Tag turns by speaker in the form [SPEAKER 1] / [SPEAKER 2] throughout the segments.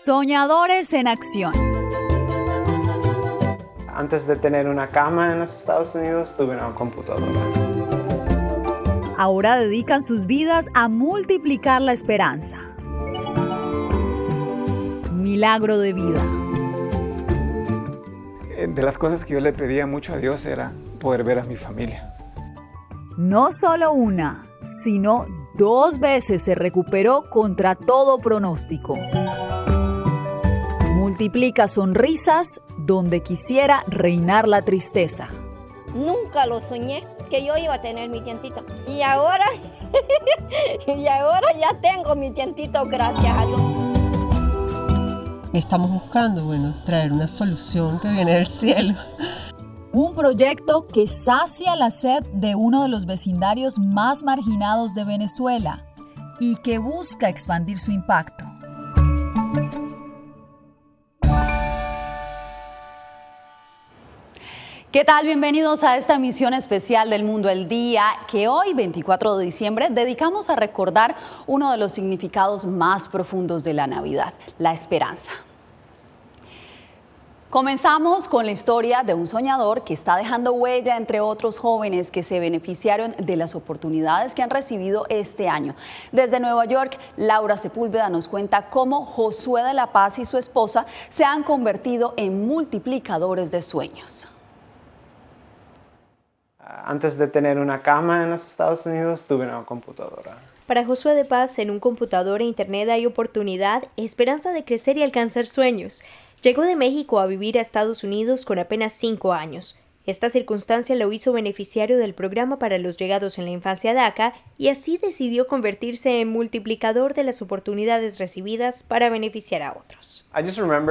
[SPEAKER 1] Soñadores en acción.
[SPEAKER 2] Antes de tener una cama en los Estados Unidos, tuve una computadora.
[SPEAKER 1] Ahora dedican sus vidas a multiplicar la esperanza. Milagro de vida.
[SPEAKER 3] De las cosas que yo le pedía mucho a Dios era poder ver a mi familia.
[SPEAKER 1] No solo una, sino 2 veces se recuperó contra todo pronóstico. Multiplica sonrisas donde quisiera reinar la tristeza.
[SPEAKER 4] Nunca lo soñé que yo iba a tener mi tientito. Y ahora, ya tengo mi tientito, gracias a Dios.
[SPEAKER 5] Estamos buscando, traer una solución que viene del cielo.
[SPEAKER 1] Un proyecto que sacia la sed de uno de los vecindarios más marginados de Venezuela y que busca expandir su impacto. ¿Qué tal? Bienvenidos a esta emisión especial del Mundo al Día, que hoy, 24 de diciembre, dedicamos a recordar uno de los significados más profundos de la Navidad, la esperanza. Comenzamos con la historia de un soñador que está dejando huella entre otros jóvenes que se beneficiaron de las oportunidades que han recibido este año. Desde Nueva York, Laura Sepúlveda nos cuenta cómo Josué de la Paz y su esposa se han convertido en multiplicadores de sueños.
[SPEAKER 2] Antes de tener una cama en los Estados Unidos, tuve una computadora.
[SPEAKER 6] Para Josué de Paz, en un computador e internet hay oportunidad, esperanza de crecer y alcanzar sueños. Llegó de México a vivir a Estados Unidos con apenas 5 años. Esta circunstancia lo hizo beneficiario del programa para los llegados en la infancia DACA y así decidió convertirse en multiplicador de las oportunidades recibidas para beneficiar a otros.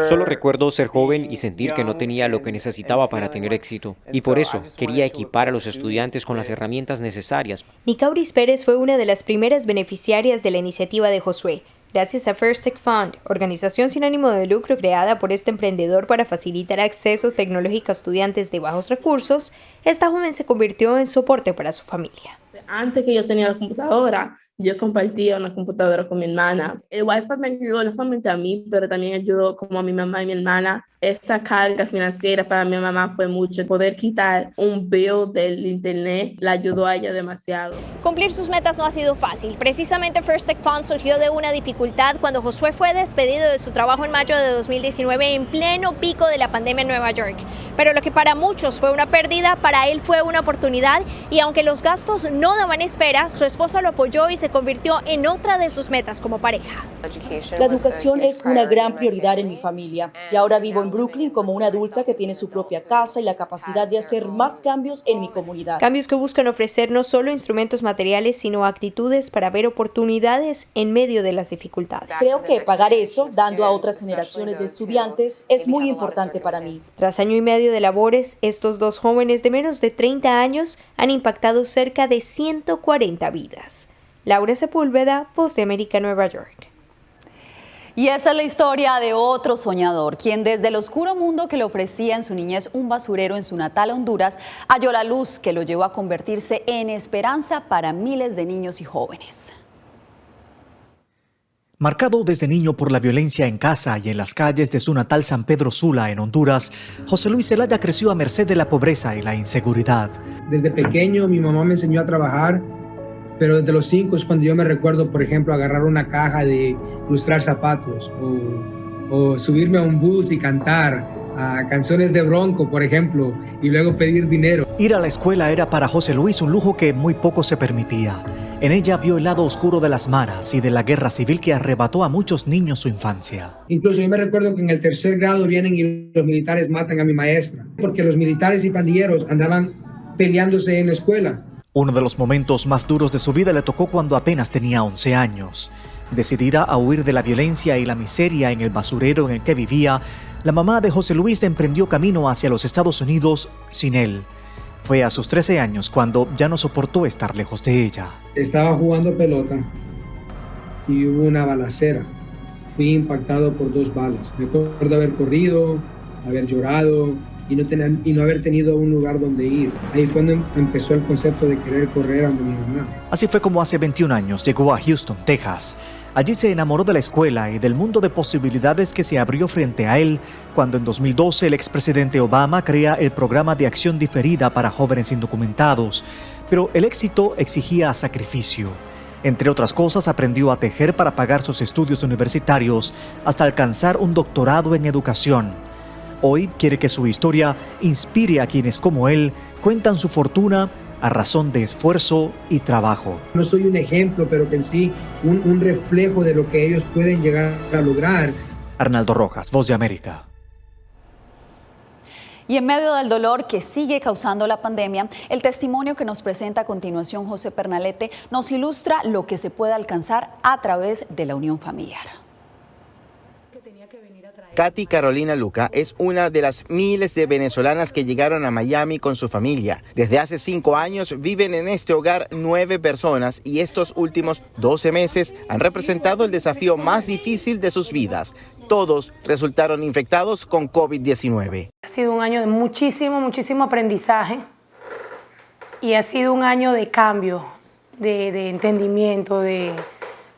[SPEAKER 7] Solo recuerdo ser joven y sentir que no tenía lo que necesitaba para tener éxito, y por eso quería equipar a los estudiantes con las herramientas necesarias.
[SPEAKER 6] Nicauris Pérez fue una de las primeras beneficiarias de la iniciativa de Josué. Gracias a First Tech Fund, organización sin ánimo de lucro creada por este emprendedor para facilitar acceso tecnológico a estudiantes de bajos recursos, esta joven se convirtió en soporte para su familia.
[SPEAKER 8] Antes que yo tenía la computadora, yo compartía una computadora con mi hermana. El Wi-Fi me ayudó no solamente a mí, pero también ayudó como a mi mamá y mi hermana. Esta carga financiera para mi mamá fue mucho. Poder quitar un bill del internet la ayudó a ella demasiado.
[SPEAKER 4] Cumplir sus metas no ha sido fácil. Precisamente First Tech Fund surgió de una dificultad cuando Josué fue despedido de su trabajo en mayo de 2019 en pleno pico de la pandemia en Nueva York. Pero lo que para muchos fue una pérdida, para él fue una oportunidad, y aunque los gastos no daban espera, su esposa lo apoyó y se convirtió en otra de sus metas como pareja.
[SPEAKER 9] La educación es una gran prioridad en mi familia y ahora vivo en Brooklyn como una adulta que tiene su propia casa y la capacidad de hacer más cambios en mi comunidad.
[SPEAKER 6] Cambios que buscan ofrecer no solo instrumentos materiales, sino actitudes para ver oportunidades en medio de las dificultades.
[SPEAKER 9] Creo que pagar eso, dando a otras generaciones de estudiantes, es muy importante para mí.
[SPEAKER 6] Tras año y medio de labores, estos 2 jóvenes de menos de 30 años han impactado cerca de 140 vidas. Laura Sepúlveda, Voz de América, Nueva York.
[SPEAKER 1] Y esa es la historia de otro soñador, quien desde el oscuro mundo que le ofrecía en su niñez un basurero en su natal Honduras, halló la luz que lo llevó a convertirse en esperanza para miles de niños y jóvenes.
[SPEAKER 10] Marcado desde niño por la violencia en casa y en las calles de su natal San Pedro Sula, en Honduras, José Luis Zelaya creció a merced de la pobreza y la inseguridad.
[SPEAKER 11] Desde pequeño mi mamá me enseñó a trabajar, pero desde los 5 es cuando yo me recuerdo, por ejemplo, agarrar una caja de lustrar zapatos o subirme a un bus y cantar canciones de Bronco, por ejemplo, y luego pedir dinero.
[SPEAKER 10] Ir a la escuela era para José Luis un lujo que muy poco se permitía. En ella vio el lado oscuro de las maras y de la guerra civil que arrebató a muchos niños su infancia.
[SPEAKER 11] Incluso yo me recuerdo que en el 3er grado vienen y los militares matan a mi maestra, porque los militares y pandilleros andaban peleándose en la escuela.
[SPEAKER 10] Uno de los momentos más duros de su vida le tocó cuando apenas tenía 11 años. Decidida a huir de la violencia y la miseria en el basurero en el que vivía, la mamá de José Luis emprendió camino hacia los Estados Unidos sin él. Fue a sus 13 años cuando ya no soportó estar lejos de ella.
[SPEAKER 11] Estaba jugando pelota y hubo una balacera. Fui impactado por 2 balas. Me acuerdo haber corrido, haber llorado, y no haber tenido un lugar donde ir. Ahí fue donde empezó el concepto de querer correr a mi mamá.
[SPEAKER 10] Así fue como hace 21 años llegó a Houston, Texas. Allí se enamoró de la escuela y del mundo de posibilidades que se abrió frente a él cuando en 2012 el expresidente Obama crea el programa de acción diferida para jóvenes indocumentados. Pero el éxito exigía sacrificio. Entre otras cosas, aprendió a tejer para pagar sus estudios universitarios hasta alcanzar un doctorado en educación. Hoy quiere que su historia inspire a quienes como él cuentan su fortuna a razón de esfuerzo y trabajo.
[SPEAKER 11] No soy un ejemplo, pero que en sí un reflejo de lo que ellos pueden llegar a lograr.
[SPEAKER 10] Arnaldo Rojas, Voz de América.
[SPEAKER 1] Y en medio del dolor que sigue causando la pandemia, el testimonio que nos presenta a continuación José Pernalete nos ilustra lo que se puede alcanzar a través de la unión familiar.
[SPEAKER 12] Katy Carolina Luca es una de las miles de venezolanas que llegaron a Miami con su familia. Desde hace 5 años viven en este hogar 9 personas y estos últimos 12 meses han representado el desafío más difícil de sus vidas. Todos resultaron infectados con COVID-19.
[SPEAKER 13] Ha sido un año de muchísimo aprendizaje y ha sido un año de cambio, de entendimiento, de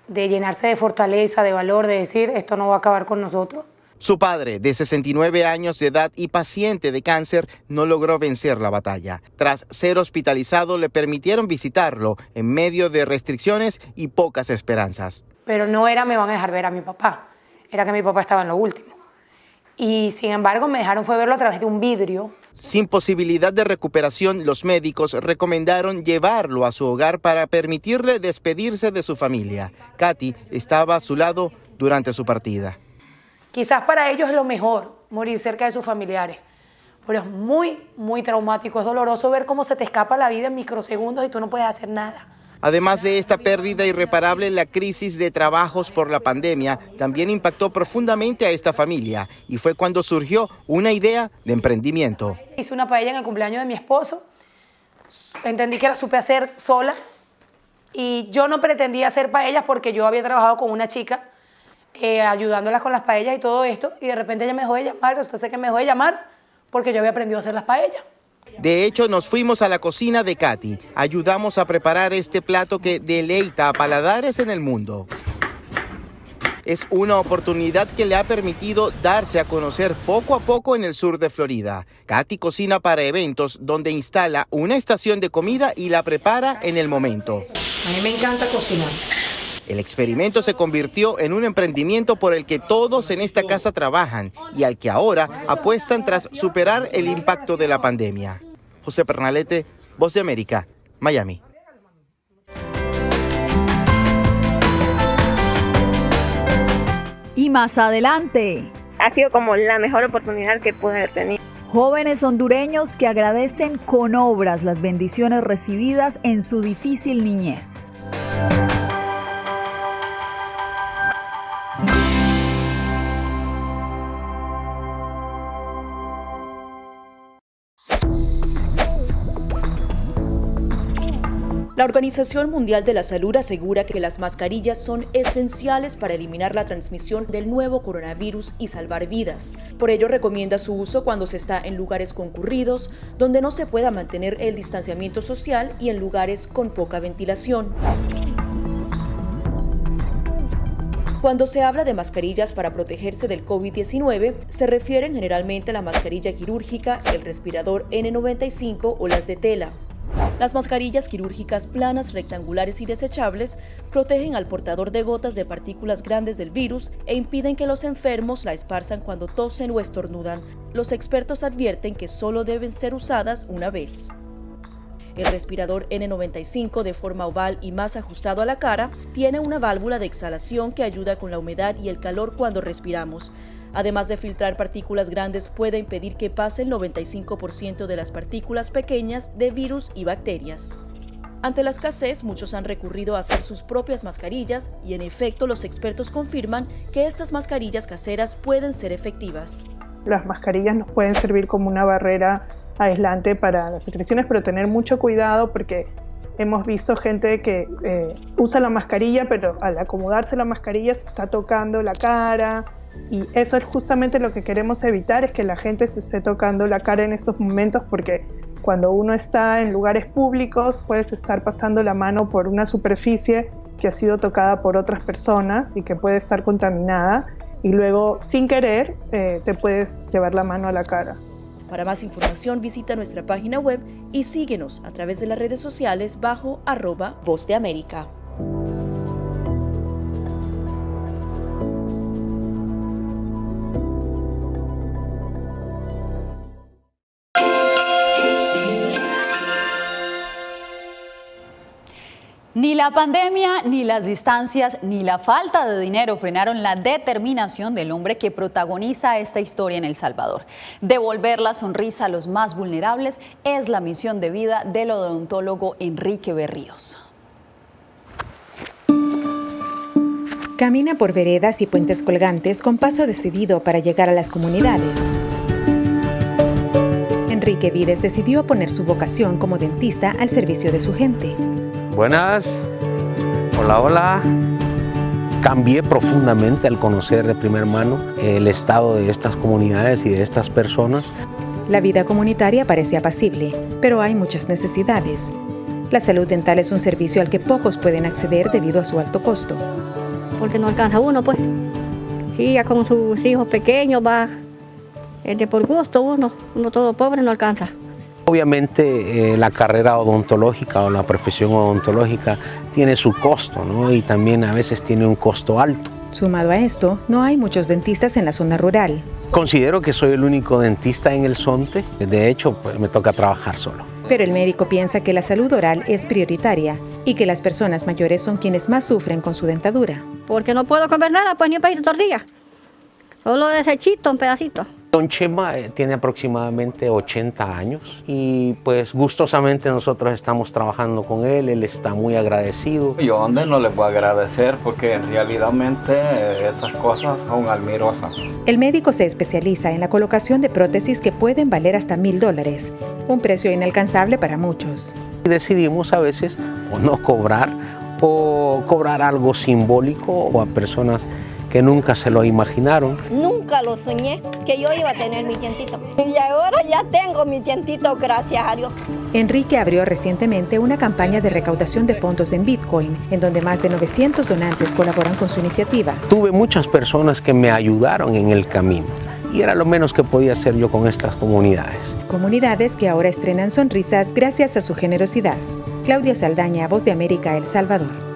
[SPEAKER 13] llenarse de fortaleza, de valor, de decir esto no va a acabar con nosotros.
[SPEAKER 12] Su padre, de 69 años de edad y paciente de cáncer, no logró vencer la batalla. Tras ser hospitalizado, le permitieron visitarlo en medio de restricciones y pocas esperanzas.
[SPEAKER 13] Pero no era me van a dejar ver a mi papá, era que mi papá estaba en lo último. Y sin embargo me dejaron fue verlo a través de un vidrio.
[SPEAKER 12] Sin posibilidad de recuperación, los médicos recomendaron llevarlo a su hogar para permitirle despedirse de su familia. Katy estaba a su lado durante su partida.
[SPEAKER 13] Quizás para ellos es lo mejor, morir cerca de sus familiares, pero es muy traumático, es doloroso ver cómo se te escapa la vida en microsegundos y tú no puedes hacer nada.
[SPEAKER 12] Además de esta pérdida irreparable, la crisis de trabajos por la pandemia también impactó profundamente a esta familia y fue cuando surgió una idea de emprendimiento.
[SPEAKER 13] Hice una paella en el cumpleaños de mi esposo, entendí que la supe hacer sola y yo no pretendía hacer paellas porque yo había trabajado con una chica ayudándolas con las paellas y todo esto, y de repente ella me dejó de llamar, entonces que me dejó de llamar porque yo había aprendido a hacer las paellas.
[SPEAKER 12] De hecho, nos fuimos a la cocina de Katy, ayudamos a preparar este plato que deleita a paladares en el mundo. Es una oportunidad que le ha permitido darse a conocer poco a poco en el sur de Florida. Katy cocina para eventos donde instala una estación de comida y la prepara en el momento.
[SPEAKER 13] A mí me encanta cocinar.
[SPEAKER 12] El experimento se convirtió en un emprendimiento por el que todos en esta casa trabajan y al que ahora apuestan tras superar el impacto de la pandemia. José Pernalete, Voz de América, Miami.
[SPEAKER 14] Y más adelante.
[SPEAKER 15] Ha sido como la mejor oportunidad que pude haber tenido.
[SPEAKER 14] Jóvenes hondureños que agradecen con obras las bendiciones recibidas en su difícil niñez.
[SPEAKER 9] La Organización Mundial de la Salud asegura que las mascarillas son esenciales para eliminar la transmisión del nuevo coronavirus y salvar vidas. Por ello, recomienda su uso cuando se está en lugares concurridos, donde no se pueda mantener el distanciamiento social y en lugares con poca ventilación. Cuando se habla de mascarillas para protegerse del COVID-19, se refieren generalmente a la mascarilla quirúrgica, el respirador N95 o las de tela. Las mascarillas quirúrgicas planas, rectangulares y desechables protegen al portador de gotas de partículas grandes del virus e impiden que los enfermos la esparzan cuando tosen o estornudan. Los expertos advierten que solo deben ser usadas una vez. El respirador N95, de forma oval y más ajustado a la cara, tiene una válvula de exhalación que ayuda con la humedad y el calor cuando respiramos. Además de filtrar partículas grandes, puede impedir que pase el 95% de las partículas pequeñas de virus y bacterias. Ante la escasez, muchos han recurrido a hacer sus propias mascarillas y, en efecto, los expertos confirman que estas mascarillas caseras pueden ser efectivas.
[SPEAKER 16] Las mascarillas nos pueden servir como una barrera aislante para las secreciones, pero tener mucho cuidado porque hemos visto gente que usa la mascarilla, pero al acomodarse la mascarilla se está tocando la cara, Y eso es justamente lo que queremos evitar, es que la gente se esté tocando la cara en estos momentos, porque cuando uno está en lugares públicos puedes estar pasando la mano por una superficie que ha sido tocada por otras personas y que puede estar contaminada, y luego sin querer te puedes llevar la mano a la cara.
[SPEAKER 9] Para más información visita nuestra página web y síguenos a través de las redes sociales bajo @Voz de América.
[SPEAKER 1] Ni la pandemia, ni las distancias, ni la falta de dinero frenaron la determinación del hombre que protagoniza esta historia en El Salvador. Devolver la sonrisa a los más vulnerables es la misión de vida del odontólogo Enrique Berríos.
[SPEAKER 17] Camina por veredas y puentes colgantes con paso decidido para llegar a las comunidades. Enrique Vides decidió poner su vocación como dentista al servicio de su gente.
[SPEAKER 18] Buenas, hola, hola. Cambié profundamente al conocer de primera mano el estado de estas comunidades y de estas personas.
[SPEAKER 17] La vida comunitaria parece apacible, pero hay muchas necesidades. La salud dental es un servicio al que pocos pueden acceder debido a su alto costo.
[SPEAKER 19] Porque no alcanza uno, pues. Sí, ya con sus hijos pequeños va, de por gusto uno todo pobre no alcanza.
[SPEAKER 18] Obviamente la carrera odontológica o la profesión odontológica tiene su costo, ¿no? Y también a veces tiene un costo alto.
[SPEAKER 17] Sumado a esto, no hay muchos dentistas en la zona rural.
[SPEAKER 18] Considero que soy el único dentista en el Zonte. De hecho, pues, me toca trabajar solo.
[SPEAKER 17] Pero el médico piensa que la salud oral es prioritaria y que las personas mayores son quienes más sufren con su dentadura.
[SPEAKER 19] Porque no puedo comer nada, pues ni un pedacito de tortilla. Solo desechito, un pedacito.
[SPEAKER 18] Don Chema tiene aproximadamente 80 años y pues gustosamente nosotros estamos trabajando con él está muy agradecido.
[SPEAKER 3] Yo donde no le puedo agradecer porque realmente esas cosas son admirosas.
[SPEAKER 17] El médico se especializa en la colocación de prótesis que pueden valer hasta $1,000, un precio inalcanzable para muchos.
[SPEAKER 18] Decidimos a veces o no cobrar o cobrar algo simbólico o a personas que nunca se lo imaginaron.
[SPEAKER 19] Nunca lo soñé que yo iba a tener mi dientito. Y ahora ya tengo mi dientito, gracias a Dios.
[SPEAKER 17] Enrique abrió recientemente una campaña de recaudación de fondos en Bitcoin, en donde más de 900 donantes colaboran con su iniciativa.
[SPEAKER 18] Tuve muchas personas que me ayudaron en el camino y era lo menos que podía hacer yo con estas comunidades.
[SPEAKER 17] Comunidades que ahora estrenan sonrisas gracias a su generosidad. Claudia Saldaña, Voz de América, El Salvador.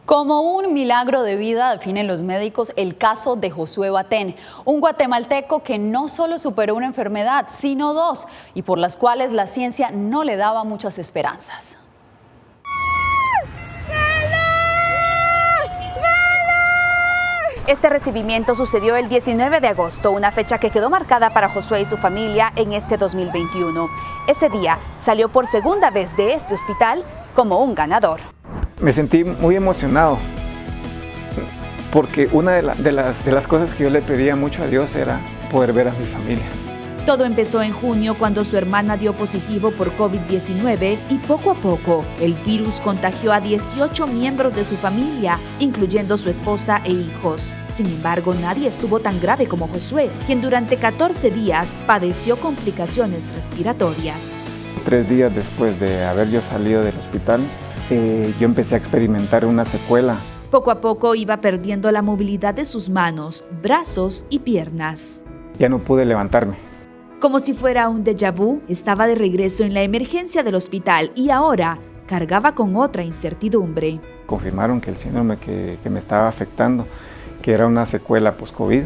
[SPEAKER 1] Como un milagro de vida definen los médicos el caso de Josué Batén, un guatemalteco que no solo superó una enfermedad, sino dos, y por las cuales la ciencia no le daba muchas esperanzas.
[SPEAKER 20] Este recibimiento sucedió el 19 de agosto, una fecha que quedó marcada para Josué y su familia en este 2021. Ese día salió por segunda vez de este hospital como un ganador.
[SPEAKER 3] Me sentí muy emocionado porque una de las cosas que yo le pedía mucho a Dios era poder ver a mi familia.
[SPEAKER 14] Todo empezó en junio cuando su hermana dio positivo por COVID-19 y poco a poco el virus contagió a 18 miembros de su familia, incluyendo su esposa e hijos. Sin embargo, nadie estuvo tan grave como Josué, quien durante 14 días padeció complicaciones respiratorias.
[SPEAKER 3] 3 días después de haber yo salido del hospital, yo empecé a experimentar una secuela.
[SPEAKER 14] Poco a poco iba perdiendo la movilidad de sus manos, brazos y piernas.
[SPEAKER 3] Ya no pude levantarme.
[SPEAKER 14] Como si fuera un déjà vu, estaba de regreso en la emergencia del hospital y ahora cargaba con otra incertidumbre.
[SPEAKER 3] Confirmaron que el síndrome que me estaba afectando, que era una secuela post-COVID,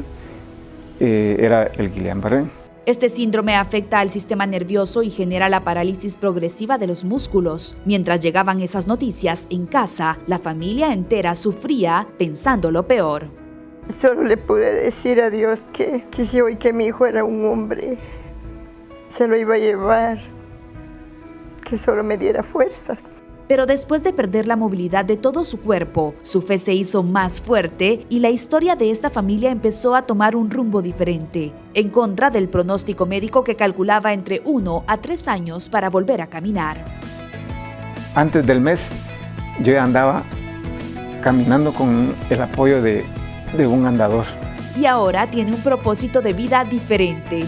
[SPEAKER 3] era el Guillain-Barré.
[SPEAKER 14] Este síndrome afecta al sistema nervioso y genera la parálisis progresiva de los músculos. Mientras llegaban esas noticias en casa, la familia entera sufría pensando lo peor.
[SPEAKER 21] Solo le pude decir a Dios que si hoy que mi hijo era un hombre, se lo iba a llevar, que solo me diera fuerzas.
[SPEAKER 14] Pero después de perder la movilidad de todo su cuerpo, su fe se hizo más fuerte y la historia de esta familia empezó a tomar un rumbo diferente, en contra del pronóstico médico que calculaba entre 1 a 3 años para volver a caminar.
[SPEAKER 3] Antes del mes, yo ya andaba caminando con el apoyo de de un andador.
[SPEAKER 14] Y ahora tiene un propósito de vida diferente.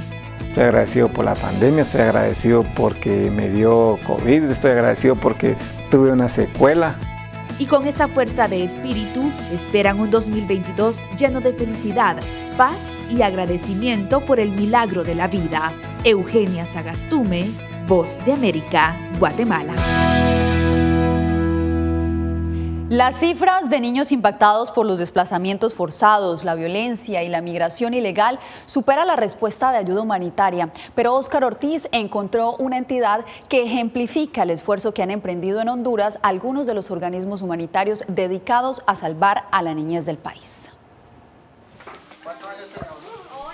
[SPEAKER 3] Estoy agradecido por la pandemia, estoy agradecido porque me dio COVID, estoy agradecido porque tuve una secuela.
[SPEAKER 14] Y con esa fuerza de espíritu, esperan un 2022 lleno de felicidad, paz y agradecimiento por el milagro de la vida. Eugenia Sagastume, Voz de América, Guatemala.
[SPEAKER 1] Las cifras de niños impactados por los desplazamientos forzados, la violencia y la migración ilegal supera la respuesta de ayuda humanitaria. Pero Óscar Ortiz encontró una entidad que ejemplifica el esfuerzo que han emprendido en Honduras algunos de los organismos humanitarios dedicados a salvar a la niñez del país.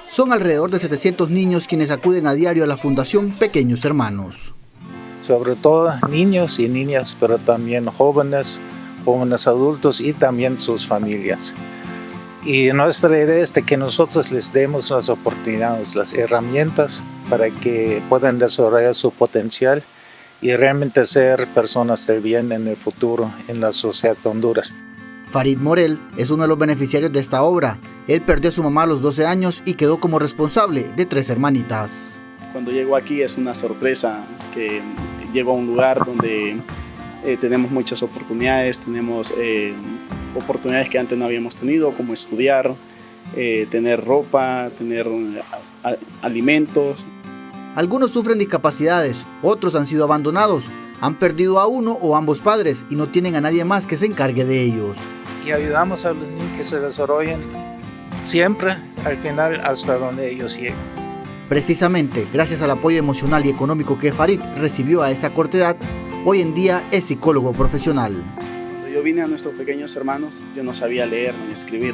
[SPEAKER 5] Son alrededor de 700 niños quienes acuden a diario a la Fundación Pequeños Hermanos.
[SPEAKER 22] Sobre todo niños y niñas, pero también jóvenes adultos y también sus familias. Y nuestra idea es de que nosotros les demos las oportunidades, las herramientas para que puedan desarrollar su potencial y realmente ser personas de bien en el futuro en la sociedad de Honduras.
[SPEAKER 5] Farid Morel es uno de los beneficiarios de esta obra. Él perdió a su mamá a los 12 años y quedó como responsable de 3 hermanitas.
[SPEAKER 23] Cuando llego aquí es una sorpresa que llego a un lugar donde tenemos muchas oportunidades, tenemos oportunidades que antes no habíamos tenido, como estudiar, tener ropa, tener alimentos.
[SPEAKER 5] Algunos sufren discapacidades, otros han sido abandonados, han perdido a uno o ambos padres y no tienen a nadie más que se encargue de ellos.
[SPEAKER 22] Y ayudamos a los niños que se desarrollen siempre, al final, hasta donde ellos lleguen.
[SPEAKER 5] Precisamente, gracias al apoyo emocional y económico que Farid recibió a esa corta edad, hoy en día es psicólogo profesional.
[SPEAKER 23] Cuando yo vine a nuestros pequeños hermanos, yo no sabía leer ni escribir.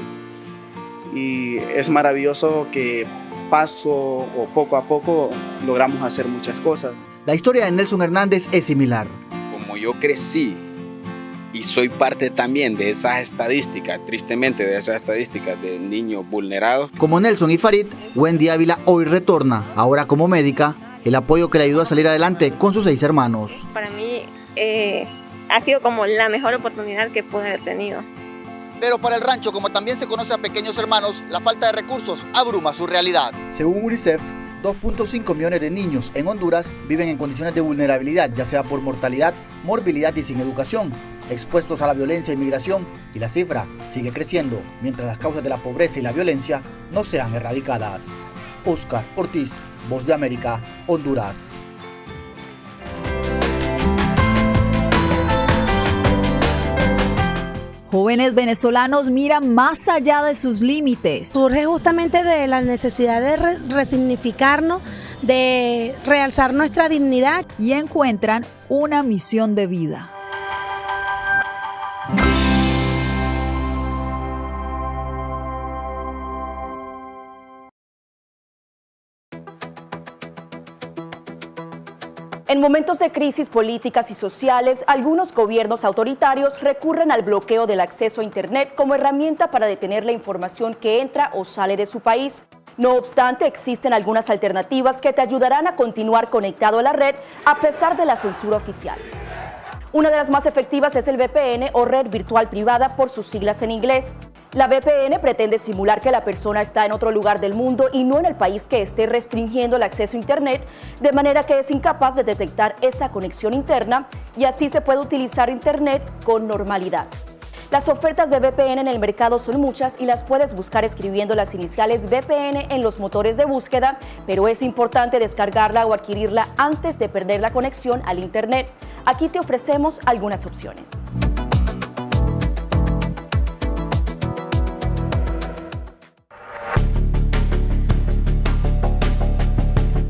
[SPEAKER 23] Y es maravilloso que paso o poco a poco logramos hacer muchas cosas.
[SPEAKER 5] La historia de Nelson Hernández es similar.
[SPEAKER 24] Como yo crecí y soy parte también de esas estadísticas, tristemente de esas estadísticas de niños vulnerados.
[SPEAKER 5] Como Nelson y Farid, Wendy Ávila hoy retorna, ahora como médica, el apoyo que le ayudó a salir adelante con sus 6 hermanos.
[SPEAKER 15] Para mí ha sido como la mejor oportunidad que pude haber tenido.
[SPEAKER 5] Pero para el rancho, como también se conoce a Pequeños Hermanos, la falta de recursos abruma su realidad. Según UNICEF, 2.5 millones de niños en Honduras viven en condiciones de vulnerabilidad, ya sea por mortalidad, morbilidad y sin educación, expuestos a la violencia y migración, y la cifra sigue creciendo mientras las causas de la pobreza y la violencia no sean erradicadas. Óscar Ortiz, Voz de América, Honduras.
[SPEAKER 1] Jóvenes venezolanos miran más allá de sus límites.
[SPEAKER 25] Surge justamente de la necesidad de resignificarnos, de realzar nuestra dignidad.
[SPEAKER 1] Y encuentran una misión de vida.
[SPEAKER 26] En momentos de crisis políticas y sociales, algunos gobiernos autoritarios recurren al bloqueo del acceso a Internet como herramienta para detener la información que entra o sale de su país. No obstante, existen algunas alternativas que te ayudarán a continuar conectado a la red a pesar de la censura oficial. Una de las más efectivas es el VPN o red virtual privada por sus siglas en inglés. La VPN pretende simular que la persona está en otro lugar del mundo y no en el país que esté restringiendo el acceso a Internet, de manera que es incapaz de detectar esa conexión interna y así se puede utilizar Internet con normalidad. Las ofertas de VPN en el mercado son muchas y las puedes buscar escribiendo las iniciales VPN en los motores de búsqueda, pero es importante descargarla o adquirirla antes de perder la conexión al Internet. Aquí te ofrecemos algunas opciones.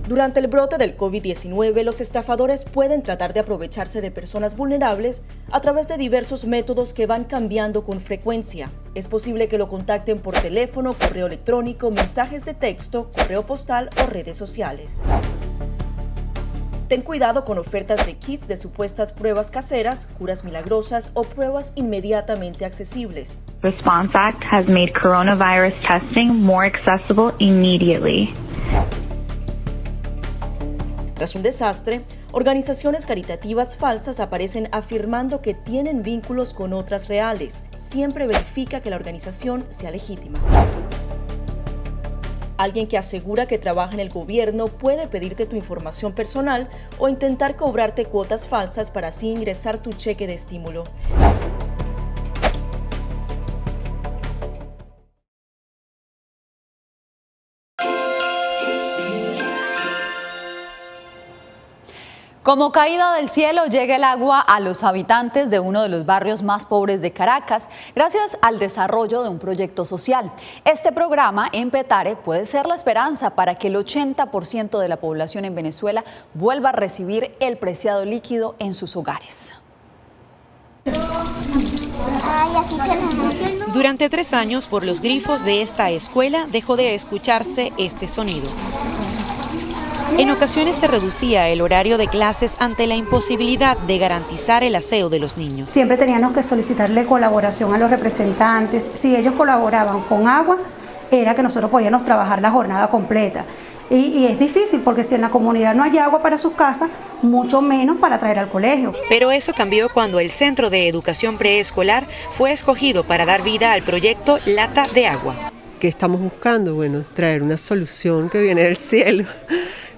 [SPEAKER 9] Durante el brote del COVID-19, los estafadores pueden tratar de aprovecharse de personas vulnerables a través de diversos métodos que van cambiando con frecuencia. Es posible que lo contacten por teléfono, correo electrónico, mensajes de texto, correo postal o redes sociales. Ten cuidado con ofertas de kits de supuestas pruebas caseras, curas milagrosas o pruebas inmediatamente accesibles.
[SPEAKER 27] Response Act has made coronavirus testing more accessible immediately.
[SPEAKER 9] Tras un desastre, Organizaciones caritativas falsas aparecen afirmando que tienen vínculos con otras reales. Siempre verifica que la organización sea legítima. Alguien que asegura que trabaja en el gobierno puede pedirte tu información personal o intentar cobrarte cuotas falsas para así ingresar tu cheque de estímulo.
[SPEAKER 1] Como caída del cielo llega el agua a los habitantes de uno de los barrios más pobres de Caracas, gracias al desarrollo de un proyecto social. Este programa en Petare puede ser la esperanza para que el 80% de la población en Venezuela vuelva a recibir el preciado líquido en sus hogares.
[SPEAKER 2] Durante 3 años, por los grifos de esta escuela dejó de escucharse este sonido. En ocasiones se reducía el horario de clases ante la imposibilidad de garantizar el aseo de los niños.
[SPEAKER 4] Siempre teníamos que solicitarle colaboración a los representantes. Si ellos colaboraban con agua, era que nosotros podíamos trabajar la jornada completa. Y es difícil porque si en la comunidad no hay agua para sus casas, mucho menos para traer al colegio.
[SPEAKER 2] Pero eso cambió cuando el Centro de Educación Preescolar fue escogido para dar vida al proyecto Lata de Agua.
[SPEAKER 6] ¿Qué estamos buscando? Bueno, traer una solución que viene del cielo.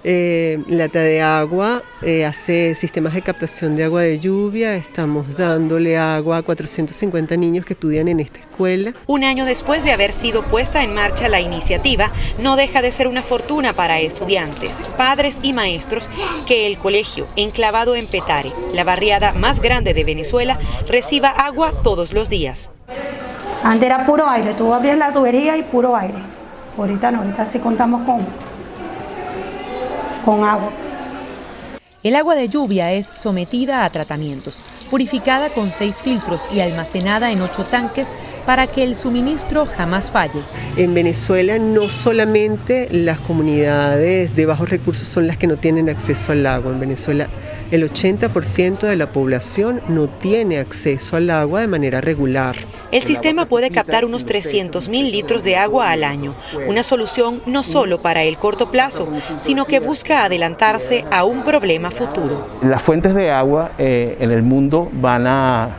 [SPEAKER 6] Lata de Agua hace sistemas de captación de agua de lluvia. Estamos dándole agua a 450 niños que estudian en esta escuela.
[SPEAKER 2] Un año después de haber sido puesta en marcha la iniciativa, no deja de ser una fortuna para estudiantes, padres y maestros que el colegio, enclavado en Petare, la barriada más grande de Venezuela, reciba agua todos los días.
[SPEAKER 4] Antes era puro aire, tú abrías la tubería y puro aire. Ahorita no, ahorita sí contamos con agua.
[SPEAKER 2] El agua de lluvia es sometida a tratamientos, purificada con 6 filtros y almacenada en 8 tanques para que el suministro jamás falle.
[SPEAKER 6] En Venezuela no solamente las comunidades de bajos recursos son las que no tienen acceso al agua. En Venezuela el 80% de la población no tiene acceso al agua de manera regular.
[SPEAKER 2] El sistema puede captar unos 300.000 litros de agua al año, una solución no solo para el corto plazo, sino que busca adelantarse a un problema futuro.
[SPEAKER 12] Las fuentes de agua en el mundo van a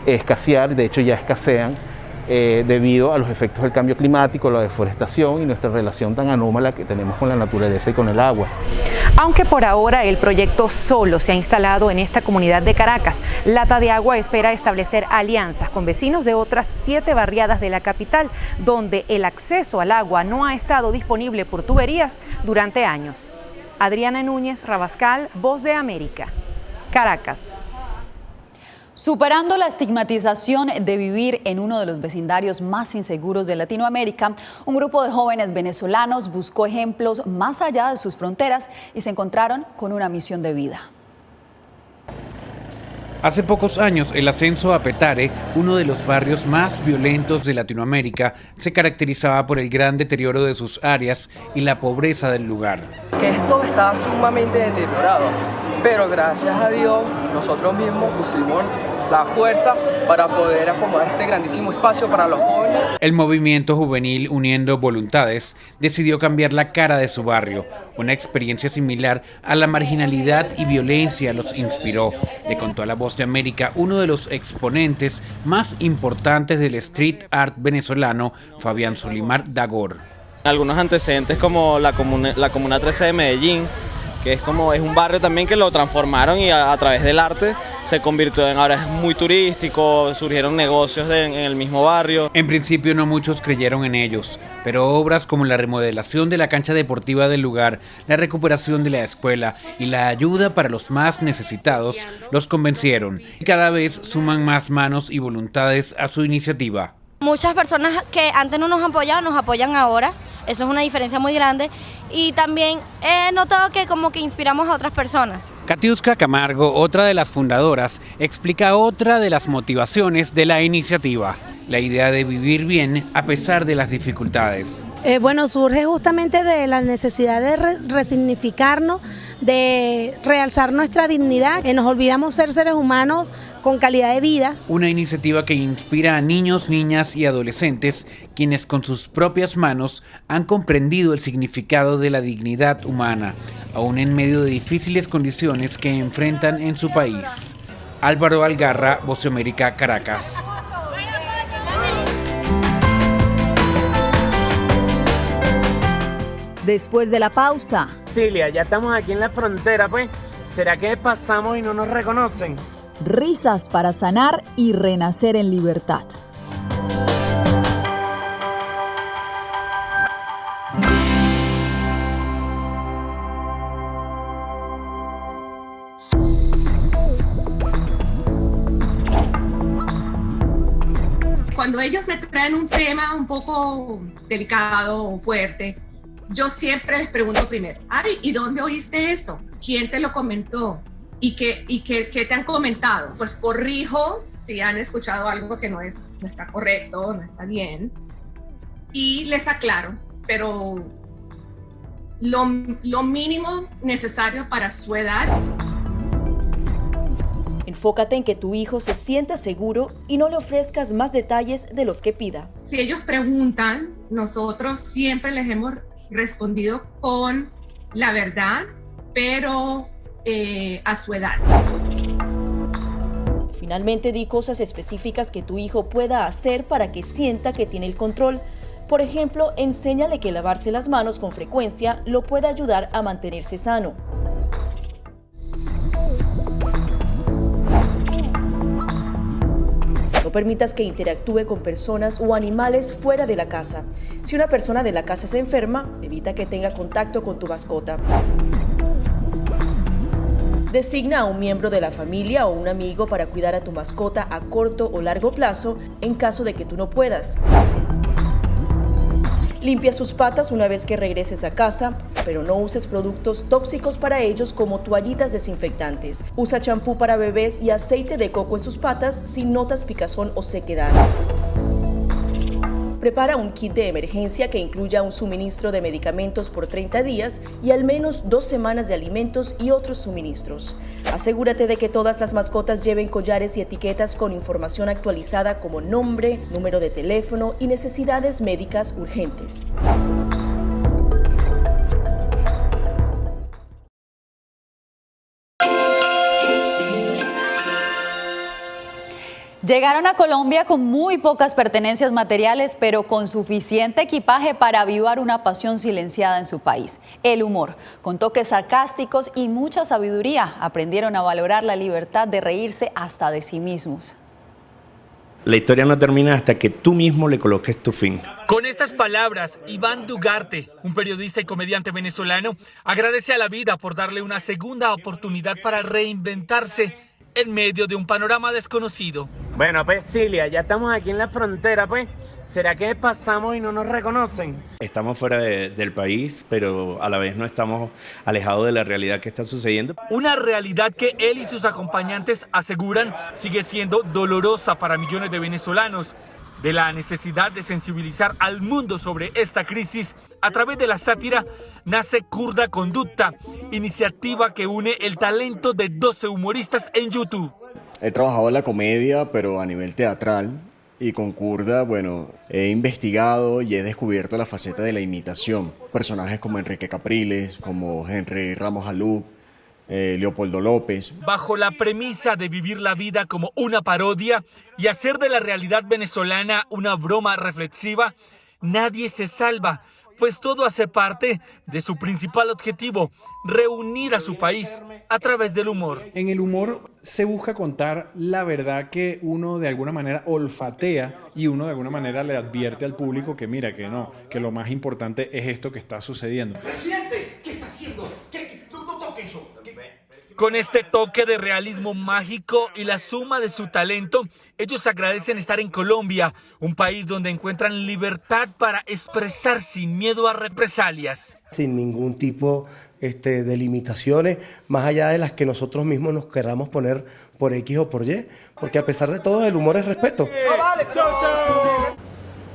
[SPEAKER 12] escasear, de hecho ya escasean, debido a los efectos del cambio climático, la deforestación y nuestra relación tan anómala que tenemos con la naturaleza y con el agua.
[SPEAKER 2] Aunque por ahora el proyecto solo se ha instalado en esta comunidad de Caracas, Lata de Agua espera establecer alianzas con vecinos de otras 7 barriadas de la capital, donde el acceso al agua no ha estado disponible por tuberías durante años. Adriana Núñez Rabascal, Voz de América, Caracas.
[SPEAKER 1] Superando la estigmatización de vivir en uno de los vecindarios más inseguros de Latinoamérica, un grupo de jóvenes venezolanos buscó ejemplos más allá de sus fronteras y se encontraron con una misión de vida.
[SPEAKER 7] Hace pocos años, el ascenso a Petare, uno de los barrios más violentos de Latinoamérica, se caracterizaba por el gran deterioro de sus áreas y la pobreza del lugar.
[SPEAKER 8] Que esto estaba sumamente deteriorado, pero gracias a Dios nosotros mismos pusimos la fuerza para poder acomodar este grandísimo espacio para los jóvenes.
[SPEAKER 7] El movimiento juvenil Uniendo Voluntades decidió cambiar la cara de su barrio. Una experiencia similar a la marginalidad y violencia los inspiró. Le contó a La Voz de América uno de los exponentes más importantes del street art venezolano, Fabián Solimar Dagor.
[SPEAKER 10] Algunos antecedentes como la Comuna 13 de Medellín, que es un barrio también que lo transformaron y a través del arte se convirtió en, ahora es muy turístico, surgieron negocios en el mismo barrio.
[SPEAKER 7] En principio no muchos creyeron en ellos, pero obras como la remodelación de la cancha deportiva del lugar, la recuperación de la escuela y la ayuda para los más necesitados los convencieron y cada vez suman más manos y voluntades a su iniciativa.
[SPEAKER 11] Muchas personas que antes no nos apoyan ahora, eso es una diferencia muy grande y también he notado que como que inspiramos a otras personas.
[SPEAKER 7] Katiuska Camargo, otra de las fundadoras, explica otra de las motivaciones de la iniciativa, la idea de vivir bien a pesar de las dificultades.
[SPEAKER 25] Bueno, surge justamente de la necesidad de resignificarnos, de realzar nuestra dignidad, que nos olvidamos ser seres humanos con calidad de vida.
[SPEAKER 7] Una iniciativa que inspira a niños, niñas y adolescentes, quienes con sus propias manos han comprendido el significado de la dignidad humana, aún en medio de difíciles condiciones que enfrentan en su país. Álvaro Algarra, Voz de América, Caracas.
[SPEAKER 1] Después de la pausa.
[SPEAKER 13] Cilia, ya estamos aquí en la frontera, pues. ¿Será que pasamos y no nos reconocen?
[SPEAKER 1] Risas para sanar y renacer en libertad.
[SPEAKER 16] Cuando ellos me traen un tema un poco delicado o fuerte, yo siempre les pregunto primero, Ari, ¿y dónde oíste eso? ¿Quién te lo comentó? ¿Y qué te han comentado? Pues corrijo si han escuchado algo que no está correcto, no está bien, y les aclaro, pero lo mínimo necesario para su edad.
[SPEAKER 9] Enfócate en que tu hijo se sienta seguro y no le ofrezcas más detalles de los que pida.
[SPEAKER 16] Si ellos preguntan, nosotros siempre les hemos respondido con la verdad, pero a su edad.
[SPEAKER 9] Finalmente, di cosas específicas que tu hijo pueda hacer para que sienta que tiene el control. Por ejemplo, enséñale que lavarse las manos con frecuencia lo puede ayudar a mantenerse sano. No permitas que interactúe con personas o animales fuera de la casa. Si una persona de la casa se enferma, evita que tenga contacto con tu mascota. Designa a un miembro de la familia o un amigo para cuidar a tu mascota a corto o largo plazo en caso de que tú no puedas. Limpia sus patas una vez que regreses a casa, pero no uses productos tóxicos para ellos como toallitas desinfectantes. Usa champú para bebés y aceite de coco en sus patas si notas picazón o sequedad. Prepara un kit de emergencia que incluya un suministro de medicamentos por 30 días y al menos 2 semanas de alimentos y otros suministros. Asegúrate de que todas las mascotas lleven collares y etiquetas con información actualizada como nombre, número de teléfono y necesidades médicas urgentes.
[SPEAKER 1] Llegaron a Colombia con muy pocas pertenencias materiales, pero con suficiente equipaje para avivar una pasión silenciada en su país, el humor. Con toques sarcásticos y mucha sabiduría, aprendieron a valorar la libertad de reírse hasta de sí mismos.
[SPEAKER 17] La historia no termina hasta que tú mismo le coloques tu fin.
[SPEAKER 18] Con estas palabras, Iván Dugarte, un periodista y comediante venezolano, agradece a la vida por darle una segunda oportunidad para reinventarse en medio de un panorama desconocido.
[SPEAKER 13] Bueno, pues Cilia, ya estamos aquí en la frontera, pues. ¿Será que pasamos y no nos reconocen?
[SPEAKER 17] Estamos fuera del país, pero a la vez no estamos alejados de la realidad que está sucediendo.
[SPEAKER 18] Una realidad que él y sus acompañantes aseguran sigue siendo dolorosa para millones de venezolanos. De la necesidad de sensibilizar al mundo sobre esta crisis, a través de la sátira nace Kurda Conducta, iniciativa que une el talento de 12 humoristas en YouTube.
[SPEAKER 19] He trabajado en la comedia, pero a nivel teatral, y con Kurda, bueno, he investigado y he descubierto la faceta de la imitación. Personajes como Enrique Capriles, como Henry Ramos Alup, Leopoldo López.
[SPEAKER 18] Bajo la premisa de vivir la vida como una parodia y hacer de la realidad venezolana una broma reflexiva, nadie se salva, pues todo hace parte de su principal objetivo, reunir a su país a través del humor.
[SPEAKER 20] En el humor se busca contar la verdad que uno de alguna manera olfatea y uno de alguna manera le advierte al público que mira, que no, que lo más importante es esto que está sucediendo.
[SPEAKER 21] Presidente, ¿qué está haciendo? No toque eso.
[SPEAKER 18] Con este toque de realismo mágico y la suma de su talento, ellos agradecen estar en Colombia, un país donde encuentran libertad para expresar sin miedo a represalias.
[SPEAKER 28] Sin ningún tipo de limitaciones, más allá de las que nosotros mismos nos queramos poner por X o por Y, porque a pesar de todo el humor es respeto.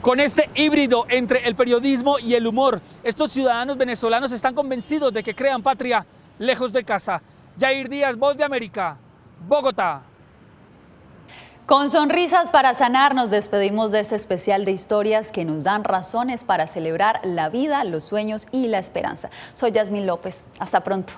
[SPEAKER 18] Con este híbrido entre el periodismo y el humor, estos ciudadanos venezolanos están convencidos de que crean patria lejos de casa. Jair Díaz, Voz de América, Bogotá.
[SPEAKER 1] Con sonrisas para sanar, nos despedimos de este especial de historias que nos dan razones para celebrar la vida, los sueños y la esperanza. Soy Yasmín López. Hasta pronto.